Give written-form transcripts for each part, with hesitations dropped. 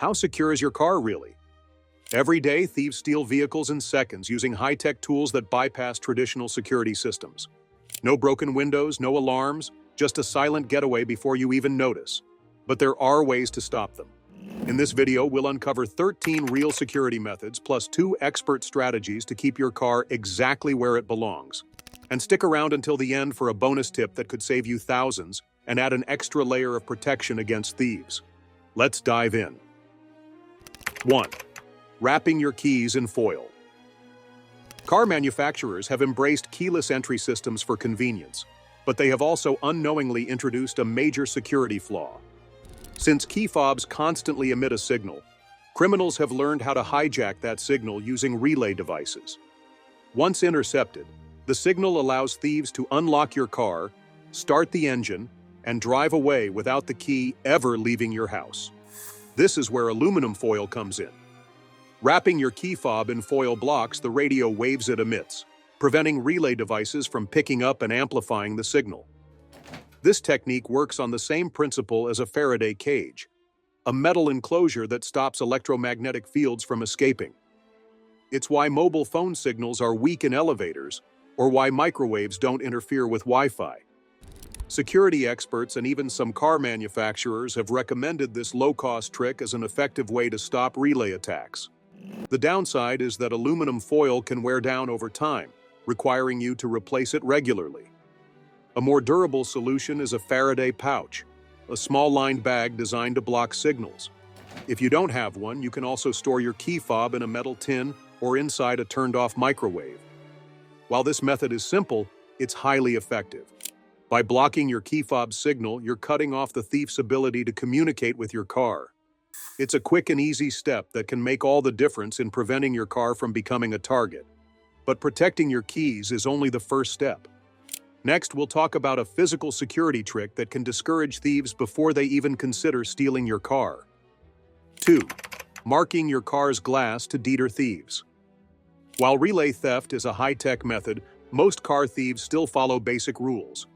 How secure is your car really? Every day, thieves steal vehicles in seconds using high-tech tools that bypass traditional security systems. No broken windows, no alarms, just a silent getaway before you even notice. But there are ways to stop them. In this video, we'll uncover 13 real security methods plus 2 expert strategies to keep your car exactly where it belongs. And stick around until the end for a bonus tip that could save you thousands and add an extra layer of protection against thieves. Let's dive in. 1. Wrapping your keys in foil. Car manufacturers have embraced keyless entry systems for convenience, but they have also unknowingly introduced a major security flaw. Since key fobs constantly emit a signal, criminals have learned how to hijack that signal using relay devices. Once intercepted, the signal allows thieves to unlock your car, start the engine, and drive away without the key ever leaving your house. This is where aluminum foil comes in. Wrapping your key fob in foil blocks the radio waves it emits, preventing relay devices from picking up and amplifying the signal. This technique works on the same principle as a Faraday cage, a metal enclosure that stops electromagnetic fields from escaping. It's why mobile phone signals are weak in elevators, or why microwaves don't interfere with Wi-Fi. Security experts and even some car manufacturers have recommended this low-cost trick as an effective way to stop relay attacks. The downside is that aluminum foil can wear down over time, requiring you to replace it regularly. A more durable solution is a Faraday pouch, a small lined bag designed to block signals. If you don't have one, you can also store your key fob in a metal tin or inside a turned-off microwave. While this method is simple, it's highly effective. By blocking your key fob signal, you're cutting off the thief's ability to communicate with your car. It's a quick and easy step that can make all the difference in preventing your car from becoming a target. But protecting your keys is only the first step. Next, we'll talk about a physical security trick that can discourage thieves before they even consider stealing your car. 2. Marking your car's glass to deter thieves. While relay theft is a high-tech method, most car thieves still follow basic rules.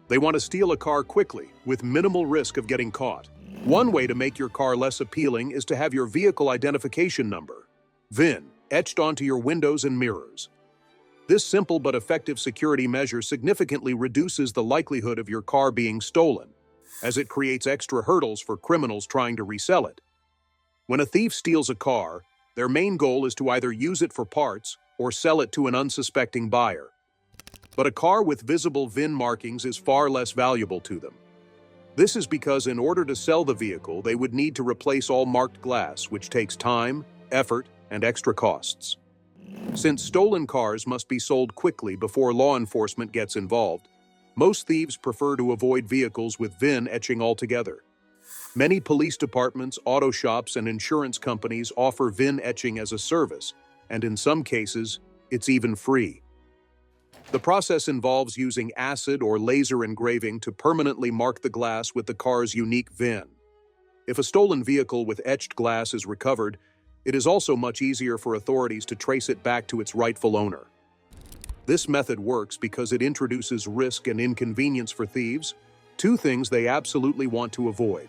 They want to steal a car quickly, with minimal risk of getting caught. One way to make your car less appealing is to have your vehicle identification number, VIN, etched onto your windows and mirrors. This simple but effective security measure significantly reduces the likelihood of your car being stolen, as it creates extra hurdles for criminals trying to resell it. When a thief steals a car, their main goal is to either use it for parts or sell it to an unsuspecting buyer. But a car with visible VIN markings is far less valuable to them. This is because in order to sell the vehicle, they would need to replace all marked glass, which takes time, effort, and extra costs. Since stolen cars must be sold quickly before law enforcement gets involved, most thieves prefer to avoid vehicles with VIN etching altogether. Many police departments, auto shops, and insurance companies offer VIN etching as a service, and in some cases, it's even free. The process involves using acid or laser engraving to permanently mark the glass with the car's unique VIN. If a stolen vehicle with etched glass is recovered, it is also much easier for authorities to trace it back to its rightful owner. This method works because it introduces risk and inconvenience for thieves, 2 things they absolutely want to avoid.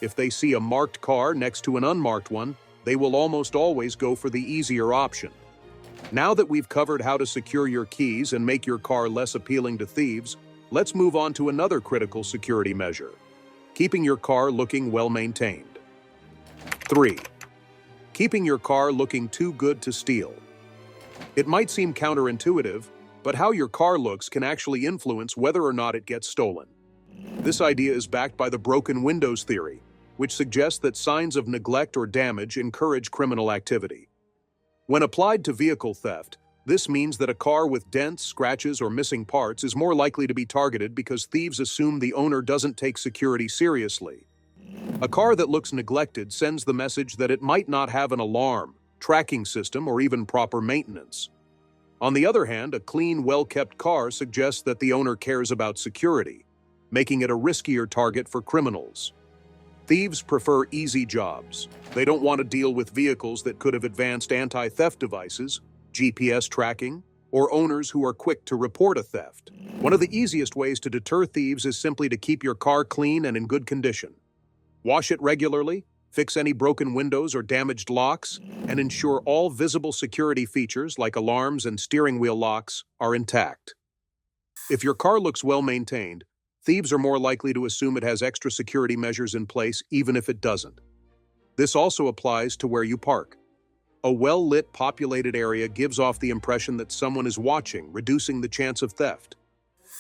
If they see a marked car next to an unmarked one, they will almost always go for the easier option. Now that we've covered how to secure your keys and make your car less appealing to thieves, let's move on to another critical security measure: keeping your car looking well-maintained. 3. Keeping your car looking too good to steal. It might seem counterintuitive, but how your car looks can actually influence whether or not it gets stolen. This idea is backed by the broken windows theory, which suggests that signs of neglect or damage encourage criminal activity. When applied to vehicle theft, this means that a car with dents, scratches, or missing parts is more likely to be targeted because thieves assume the owner doesn't take security seriously. A car that looks neglected sends the message that it might not have an alarm, tracking system, or even proper maintenance. On the other hand, a clean, well-kept car suggests that the owner cares about security, making it a riskier target for criminals. Thieves prefer easy jobs. They don't want to deal with vehicles that could have advanced anti-theft devices, GPS tracking, or owners who are quick to report a theft. One of the easiest ways to deter thieves is simply to keep your car clean and in good condition. Wash it regularly, fix any broken windows or damaged locks, and ensure all visible security features like alarms and steering wheel locks are intact. If your car looks well maintained, thieves are more likely to assume it has extra security measures in place even if it doesn't. This also applies to where you park. A well-lit, populated area gives off the impression that someone is watching, reducing the chance of theft.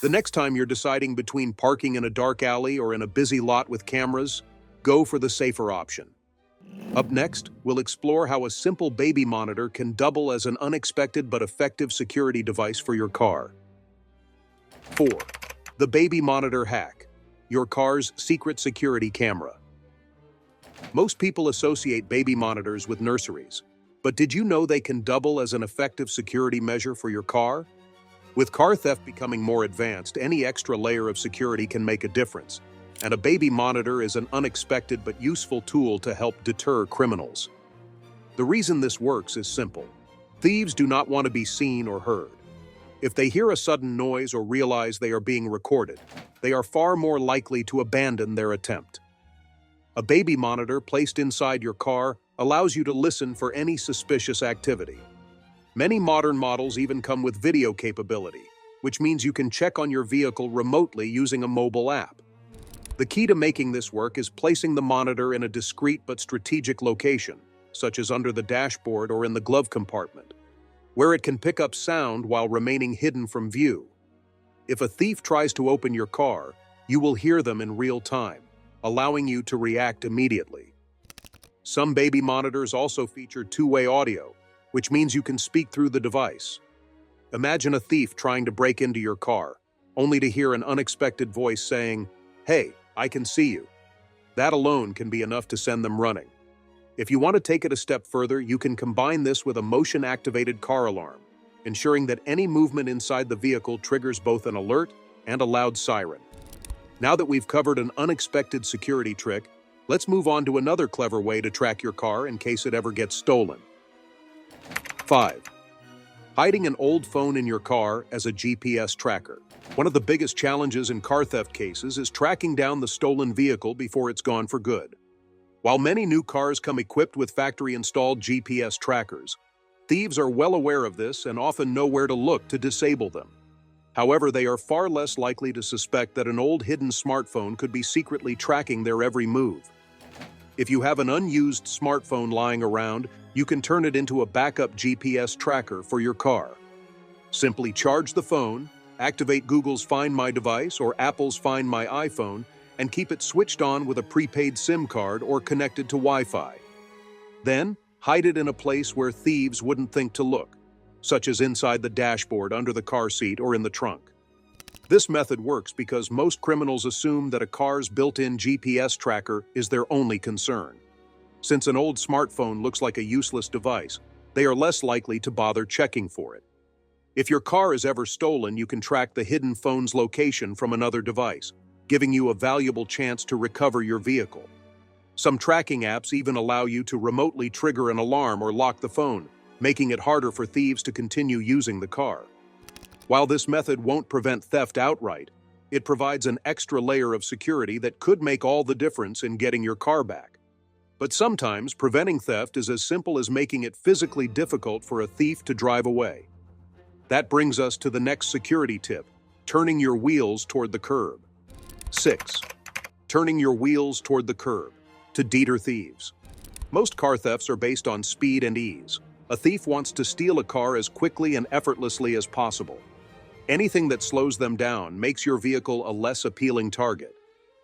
The next time you're deciding between parking in a dark alley or in a busy lot with cameras, go for the safer option. Up next, we'll explore how a simple baby monitor can double as an unexpected but effective security device for your car. 4. The baby monitor hack, your car's secret security camera. Most people associate baby monitors with nurseries, but did you know they can double as an effective security measure for your car? With car theft becoming more advanced, any extra layer of security can make a difference, and a baby monitor is an unexpected but useful tool to help deter criminals. The reason this works is simple. Thieves do not want to be seen or heard. If they hear a sudden noise or realize they are being recorded, they are far more likely to abandon their attempt. A baby monitor placed inside your car allows you to listen for any suspicious activity. Many modern models even come with video capability, which means you can check on your vehicle remotely using a mobile app. The key to making this work is placing the monitor in a discreet but strategic location, such as under the dashboard or in the glove compartment, where it can pick up sound while remaining hidden from view. If a thief tries to open your car, you will hear them in real time, allowing you to react immediately. Some baby monitors also feature two-way audio, which means you can speak through the device. Imagine a thief trying to break into your car, only to hear an unexpected voice saying, "Hey, I can see you." That alone can be enough to send them running. If you want to take it a step further, you can combine this with a motion-activated car alarm, ensuring that any movement inside the vehicle triggers both an alert and a loud siren. Now that we've covered an unexpected security trick, let's move on to another clever way to track your car in case it ever gets stolen. 5. Hiding an old phone in your car as a GPS tracker. One of the biggest challenges in car theft cases is tracking down the stolen vehicle before it's gone for good. While many new cars come equipped with factory-installed GPS trackers, thieves are well aware of this and often know where to look to disable them. However, they are far less likely to suspect that an old hidden smartphone could be secretly tracking their every move. If you have an unused smartphone lying around, you can turn it into a backup GPS tracker for your car. Simply charge the phone, activate Google's Find My Device or Apple's Find My iPhone, and keep it switched on with a prepaid SIM card or connected to Wi-Fi. Then, hide it in a place where thieves wouldn't think to look, such as inside the dashboard, under the car seat, or in the trunk. This method works because most criminals assume that a car's built-in GPS tracker is their only concern. Since an old smartphone looks like a useless device, they are less likely to bother checking for it. If your car is ever stolen, you can track the hidden phone's location from another device, giving you a valuable chance to recover your vehicle. Some tracking apps even allow you to remotely trigger an alarm or lock the phone, making it harder for thieves to continue using the car. While this method won't prevent theft outright, it provides an extra layer of security that could make all the difference in getting your car back. But sometimes, preventing theft is as simple as making it physically difficult for a thief to drive away. That brings us to the next security tip: turning your wheels toward the curb. 6. Turning your wheels toward the curb to deter thieves. Most car thefts are based on speed and ease. A thief wants to steal a car as quickly and effortlessly as possible. Anything that slows them down makes your vehicle a less appealing target.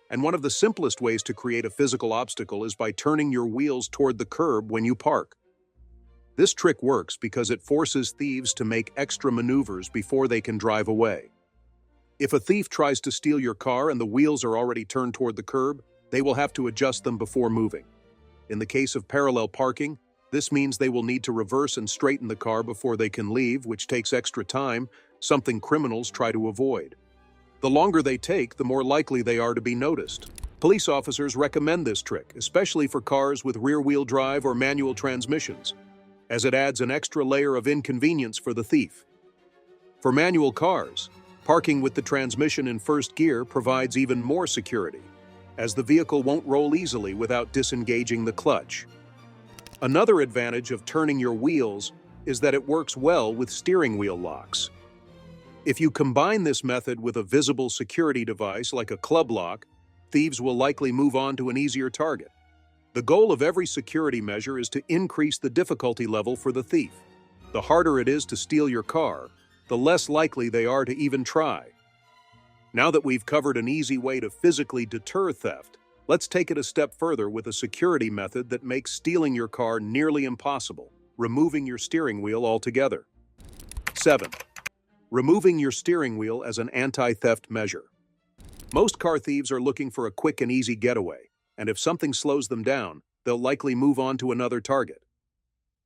And one of the simplest ways to create a physical obstacle is by turning your wheels toward the curb when you park. This trick works because it forces thieves to make extra maneuvers before they can drive away. If a thief tries to steal your car and the wheels are already turned toward the curb, they will have to adjust them before moving. In the case of parallel parking, this means they will need to reverse and straighten the car before they can leave, which takes extra time, something criminals try to avoid. The longer they take, the more likely they are to be noticed. Police officers recommend this trick, especially for cars with rear-wheel drive or manual transmissions, as it adds an extra layer of inconvenience for the thief. For manual cars, parking with the transmission in first gear provides even more security. as the vehicle won't roll easily without disengaging the clutch. Another advantage of turning your wheels is that it works well with steering wheel locks. If you combine this method with a visible security device like a club lock, thieves will likely move on to an easier target. The goal of every security measure is to increase the difficulty level for the thief. The harder it is to steal your car, the less likely they are to even try. Now that we've covered an easy way to physically deter theft, let's take it a step further with a security method that makes stealing your car nearly impossible: removing your steering wheel altogether. 7. Removing your steering wheel as an anti-theft measure. Most car thieves are looking for a quick and easy getaway, and if something slows them down, they'll likely move on to another target.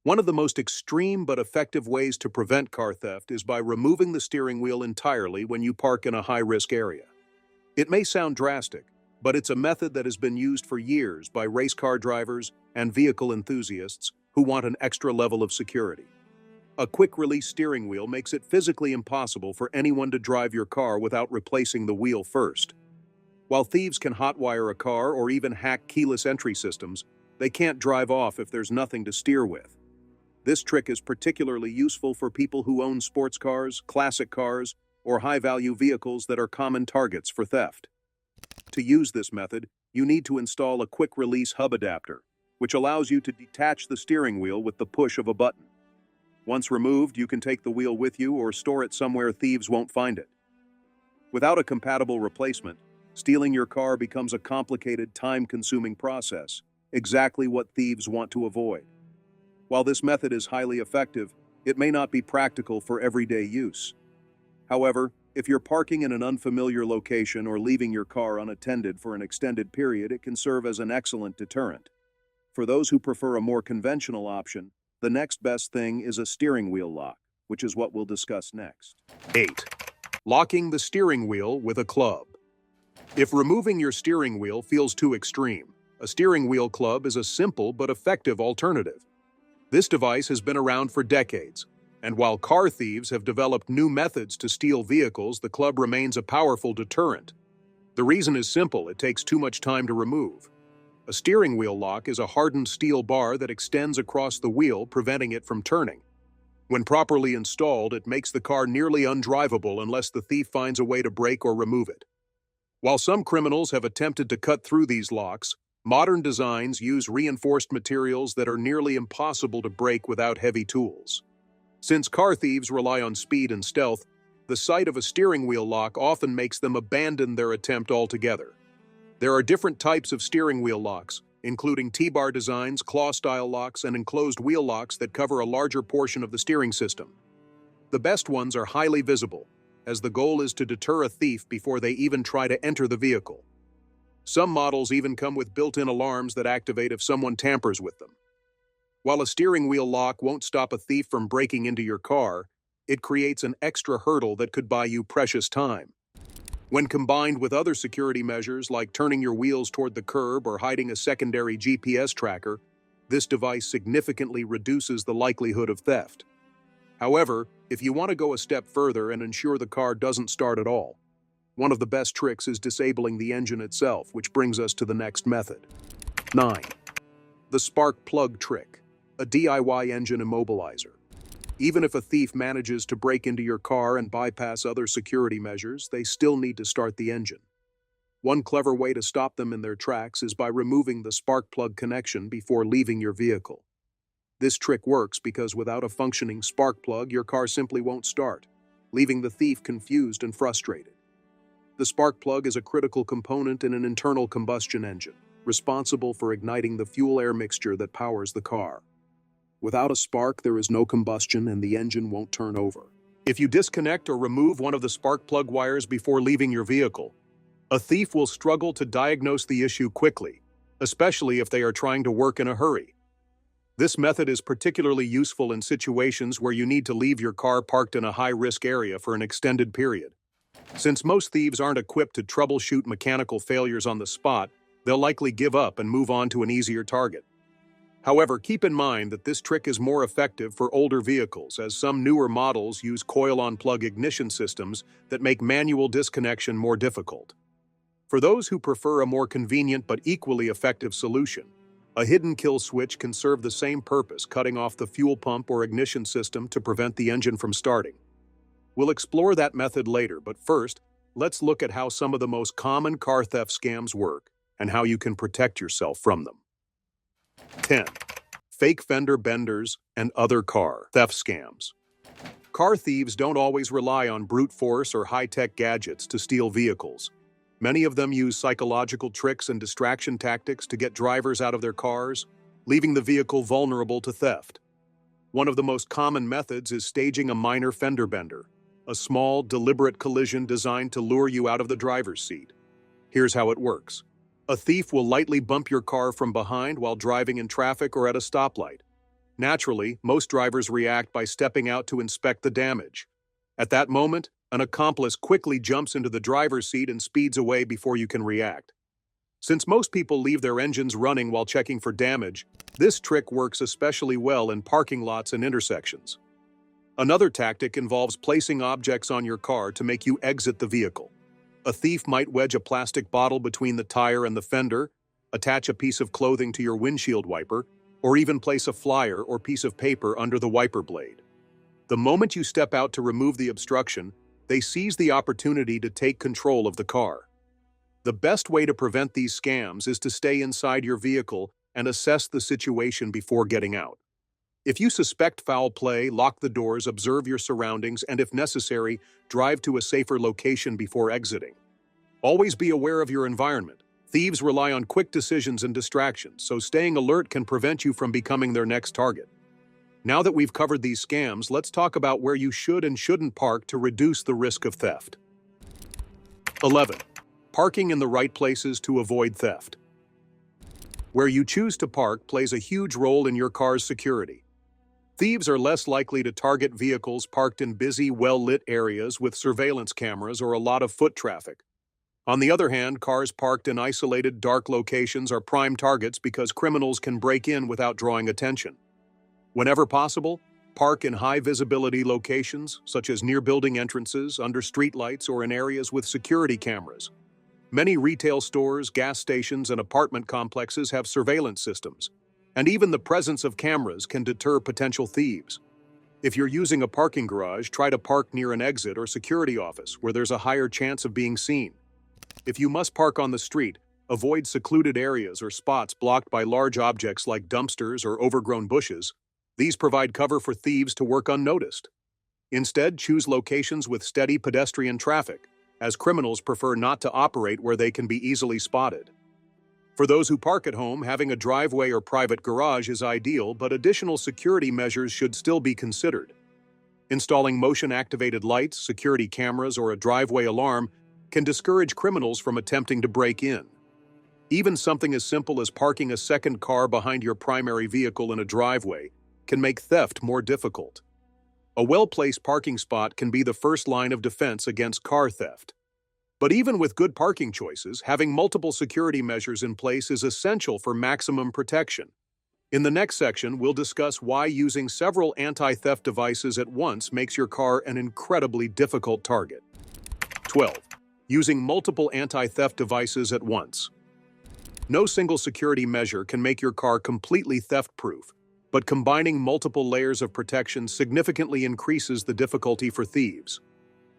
One of the most extreme but effective ways to prevent car theft is by removing the steering wheel entirely when you park in a high-risk area. It may sound drastic, but it's a method that has been used for years by race car drivers and vehicle enthusiasts who want an extra level of security. A quick-release steering wheel makes it physically impossible for anyone to drive your car without replacing the wheel first. While thieves can hotwire a car or even hack keyless entry systems, they can't drive off if there's nothing to steer with. This trick is particularly useful for people who own sports cars, classic cars, or high-value vehicles that are common targets for theft. To use this method, you need to install a quick-release hub adapter, which allows you to detach the steering wheel with the push of a button. Once removed, you can take the wheel with you or store it somewhere thieves won't find it. Without a compatible replacement, stealing your car becomes a complicated, time-consuming process, exactly what thieves want to avoid. While this method is highly effective, it may not be practical for everyday use. However, if you're parking in an unfamiliar location or leaving your car unattended for an extended period, it can serve as an excellent deterrent. For those who prefer a more conventional option, the next best thing is a steering wheel lock, which is what we'll discuss next. 8. Locking the steering wheel with a club. If removing your steering wheel feels too extreme, a steering wheel club is a simple but effective alternative. This device has been around for decades, and while car thieves have developed new methods to steal vehicles, the club remains a powerful deterrent. The reason is simple: it takes too much time to remove. A steering wheel lock is a hardened steel bar that extends across the wheel, preventing it from turning. When properly installed, it makes the car nearly undrivable unless the thief finds a way to break or remove it. While some criminals have attempted to cut through these locks, modern designs use reinforced materials that are nearly impossible to break without heavy tools. Since car thieves rely on speed and stealth, the sight of a steering wheel lock often makes them abandon their attempt altogether. There are different types of steering wheel locks, including T-bar designs, claw-style locks, and enclosed wheel locks that cover a larger portion of the steering system. The best ones are highly visible, as the goal is to deter a thief before they even try to enter the vehicle. Some models even come with built-in alarms that activate if someone tampers with them. While a steering wheel lock won't stop a thief from breaking into your car, it creates an extra hurdle that could buy you precious time. When combined with other security measures like turning your wheels toward the curb or hiding a secondary GPS tracker, this device significantly reduces the likelihood of theft. However, if you want to go a step further and ensure the car doesn't start at all, one of the best tricks is disabling the engine itself, which brings us to the next method. 9. The spark plug trick, a DIY engine immobilizer. Even if a thief manages to break into your car and bypass other security measures, they still need to start the engine. One clever way to stop them in their tracks is by removing the spark plug connection before leaving your vehicle. This trick works because without a functioning spark plug, your car simply won't start, leaving the thief confused and frustrated. The spark plug is a critical component in an internal combustion engine, responsible for igniting the fuel-air mixture that powers the car. Without a spark, there is no combustion and the engine won't turn over. If you disconnect or remove one of the spark plug wires before leaving your vehicle, a thief will struggle to diagnose the issue quickly, especially if they are trying to work in a hurry. This method is particularly useful in situations where you need to leave your car parked in a high-risk area for an extended period. Since most thieves aren't equipped to troubleshoot mechanical failures on the spot, they'll likely give up and move on to an easier target. However, keep in mind that this trick is more effective for older vehicles, as some newer models use coil-on-plug ignition systems that make manual disconnection more difficult. For those who prefer a more convenient but equally effective solution, a hidden kill switch can serve the same purpose, cutting off the fuel pump or ignition system to prevent the engine from starting. We'll explore that method later, but first, let's look at how some of the most common car theft scams work and how you can protect yourself from them. 10. Fake fender benders and other car theft scams. Car thieves don't always rely on brute force or high-tech gadgets to steal vehicles. Many of them use psychological tricks and distraction tactics to get drivers out of their cars, leaving the vehicle vulnerable to theft. One of the most common methods is staging a minor fender bender, a small, deliberate collision designed to lure you out of the driver's seat. Here's how it works. A thief will lightly bump your car from behind while driving in traffic or at a stoplight. Naturally, most drivers react by stepping out to inspect the damage. At that moment, an accomplice quickly jumps into the driver's seat and speeds away before you can react. Since most people leave their engines running while checking for damage, this trick works especially well in parking lots and intersections. Another tactic involves placing objects on your car to make you exit the vehicle. A thief might wedge a plastic bottle between the tire and the fender, attach a piece of clothing to your windshield wiper, or even place a flyer or piece of paper under the wiper blade. The moment you step out to remove the obstruction, they seize the opportunity to take control of the car. The best way to prevent these scams is to stay inside your vehicle and assess the situation before getting out. If you suspect foul play, lock the doors, observe your surroundings, and if necessary, drive to a safer location before exiting. Always be aware of your environment. Thieves rely on quick decisions and distractions, so staying alert can prevent you from becoming their next target. Now that we've covered these scams, let's talk about where you should and shouldn't park to reduce the risk of theft. 11. Parking in the right places to avoid theft. Where you choose to park plays a huge role in your car's security. Thieves are less likely to target vehicles parked in busy, well-lit areas with surveillance cameras or a lot of foot traffic. On the other hand, cars parked in isolated, dark locations are prime targets because criminals can break in without drawing attention. Whenever possible, park in high-visibility locations, such as near building entrances, under streetlights, or in areas with security cameras. Many retail stores, gas stations, and apartment complexes have surveillance systems, and even the presence of cameras can deter potential thieves. If you're using a parking garage, try to park near an exit or security office where there's a higher chance of being seen. If you must park on the street, avoid secluded areas or spots blocked by large objects like dumpsters or overgrown bushes. These provide cover for thieves to work unnoticed. Instead, choose locations with steady pedestrian traffic, as criminals prefer not to operate where they can be easily spotted. For those who park at home, having a driveway or private garage is ideal, but additional security measures should still be considered. Installing motion-activated lights, security cameras, or a driveway alarm can discourage criminals from attempting to break in. Even something as simple as parking a second car behind your primary vehicle in a driveway can make theft more difficult. A well-placed parking spot can be the first line of defense against car theft. But even with good parking choices, having multiple security measures in place is essential for maximum protection. In the next section, we'll discuss why using several anti-theft devices at once makes your car an incredibly difficult target. 12. Using multiple anti-theft devices at once. No single security measure can make your car completely theft-proof, but combining multiple layers of protection significantly increases the difficulty for thieves.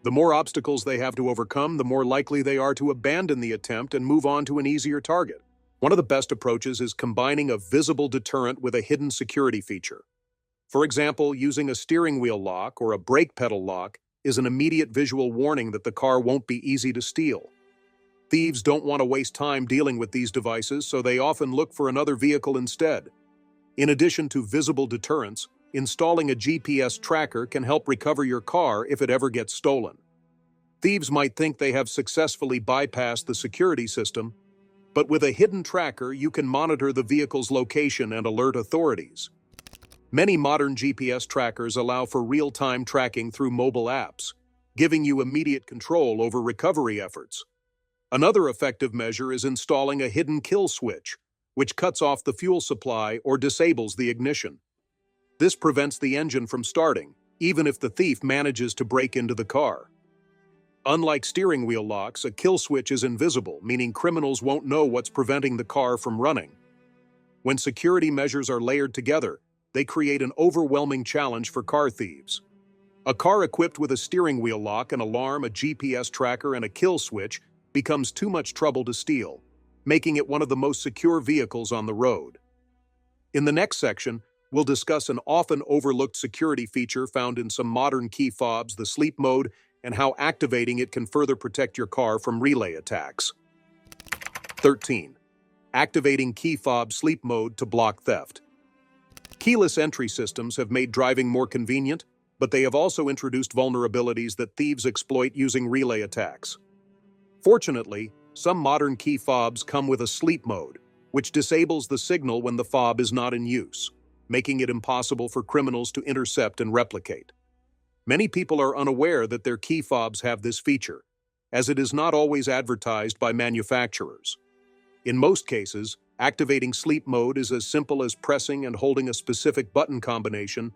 The more obstacles they have to overcome, the more likely they are to abandon the attempt and move on to an easier target. One of the best approaches is combining a visible deterrent with a hidden security feature. For example, using a steering wheel lock or a brake pedal lock is an immediate visual warning that the car won't be easy to steal. Thieves don't want to waste time dealing with these devices, so they often look for another vehicle instead. In addition to visible deterrents, installing a GPS tracker can help recover your car if it ever gets stolen. Thieves might think they have successfully bypassed the security system, but with a hidden tracker, you can monitor the vehicle's location and alert authorities. Many modern GPS trackers allow for real-time tracking through mobile apps, giving you immediate control over recovery efforts. Another effective measure is installing a hidden kill switch, which cuts off the fuel supply or disables the ignition. This prevents the engine from starting, even if the thief manages to break into the car. Unlike steering wheel locks, a kill switch is invisible, meaning criminals won't know what's preventing the car from running. When security measures are layered together, they create an overwhelming challenge for car thieves. A car equipped with a steering wheel lock, an alarm, a GPS tracker, and a kill switch becomes too much trouble to steal, making it one of the most secure vehicles on the road. In the next section, we'll discuss an often overlooked security feature found in some modern key fobs, the sleep mode, and how activating it can further protect your car from relay attacks. 13. Activating key fob sleep mode to block theft. Keyless entry systems have made driving more convenient, but they have also introduced vulnerabilities that thieves exploit using relay attacks. Fortunately, some modern key fobs come with a sleep mode, which disables the signal when the fob is not in use, making it impossible for criminals to intercept and replicate. Many people are unaware that their key fobs have this feature, as it is not always advertised by manufacturers. In most cases, activating sleep mode is as simple as pressing and holding a specific button combination,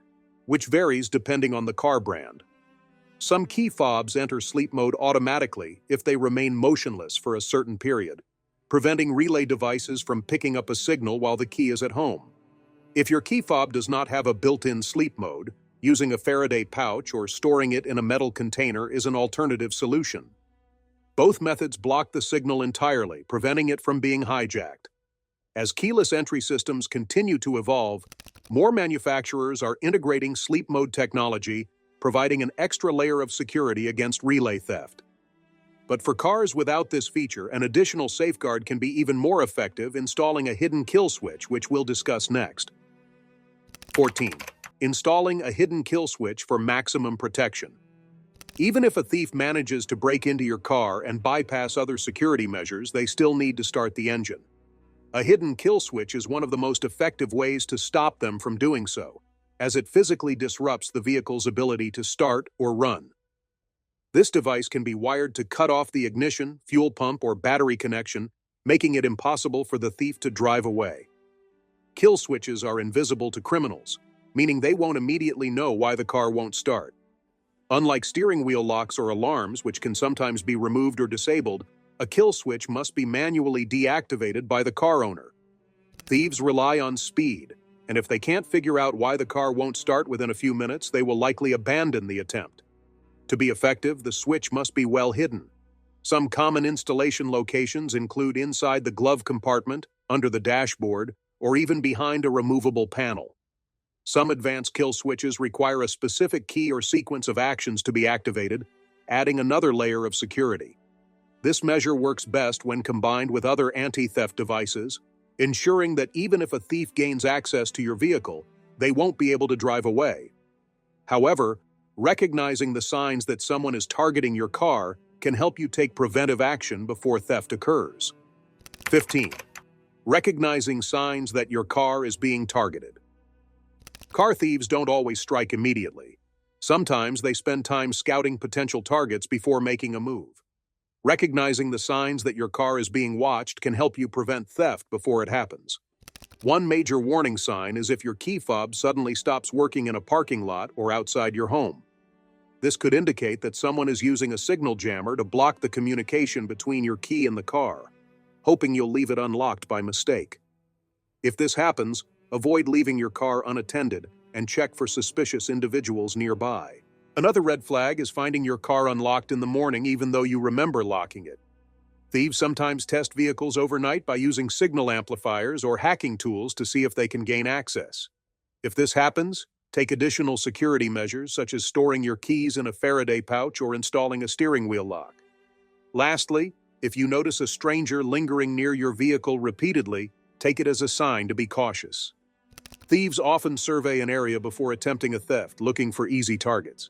which varies depending on the car brand. Some key fobs enter sleep mode automatically if they remain motionless for a certain period, preventing relay devices from picking up a signal while the key is at home. If your key fob does not have a built-in sleep mode, using a Faraday pouch or storing it in a metal container is an alternative solution. Both methods block the signal entirely, preventing it from being hijacked. As keyless entry systems continue to evolve, more manufacturers are integrating sleep mode technology, providing an extra layer of security against relay theft. But for cars without this feature, an additional safeguard can be even more effective, installing a hidden kill switch, which we'll discuss next. 14. Installing a hidden kill switch for maximum protection. Even if a thief manages to break into your car and bypass other security measures, they still need to start the engine. A hidden kill switch is one of the most effective ways to stop them from doing so, as it physically disrupts the vehicle's ability to start or run. This device can be wired to cut off the ignition, fuel pump, or battery connection, making it impossible for the thief to drive away. Kill switches are invisible to criminals, meaning they won't immediately know why the car won't start. Unlike steering wheel locks or alarms, which can sometimes be removed or disabled, a kill switch must be manually deactivated by the car owner. Thieves rely on speed, and if they can't figure out why the car won't start within a few minutes, they will likely abandon the attempt. To be effective, the switch must be well hidden. Some common installation locations include inside the glove compartment, under the dashboard, or even behind a removable panel. Some advanced kill switches require a specific key or sequence of actions to be activated, adding another layer of security. This measure works best when combined with other anti-theft devices, ensuring that even if a thief gains access to your vehicle, they won't be able to drive away. However, recognizing the signs that someone is targeting your car can help you take preventive action before theft occurs. 15. Recognizing signs that your car is being targeted. Car thieves don't always strike immediately. Sometimes they spend time scouting potential targets before making a move. Recognizing the signs that your car is being watched can help you prevent theft before it happens. One major warning sign is if your key fob suddenly stops working in a parking lot or outside your home. This could indicate that someone is using a signal jammer to block the communication between your key and the car, hoping you'll leave it unlocked by mistake. If this happens, avoid leaving your car unattended and check for suspicious individuals nearby. Another red flag is finding your car unlocked in the morning even though you remember locking it. Thieves sometimes test vehicles overnight by using signal amplifiers or hacking tools to see if they can gain access. If this happens, take additional security measures such as storing your keys in a Faraday pouch or installing a steering wheel lock. Lastly, if you notice a stranger lingering near your vehicle repeatedly, take it as a sign to be cautious. Thieves often survey an area before attempting a theft, looking for easy targets.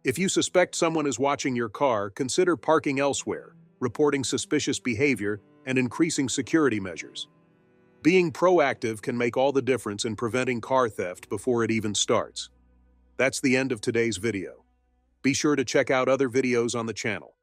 If you suspect someone is watching your car, consider parking elsewhere, reporting suspicious behavior, and increasing security measures. Being proactive can make all the difference in preventing car theft before it even starts. That's the end of today's video. Be sure to check out other videos on the channel.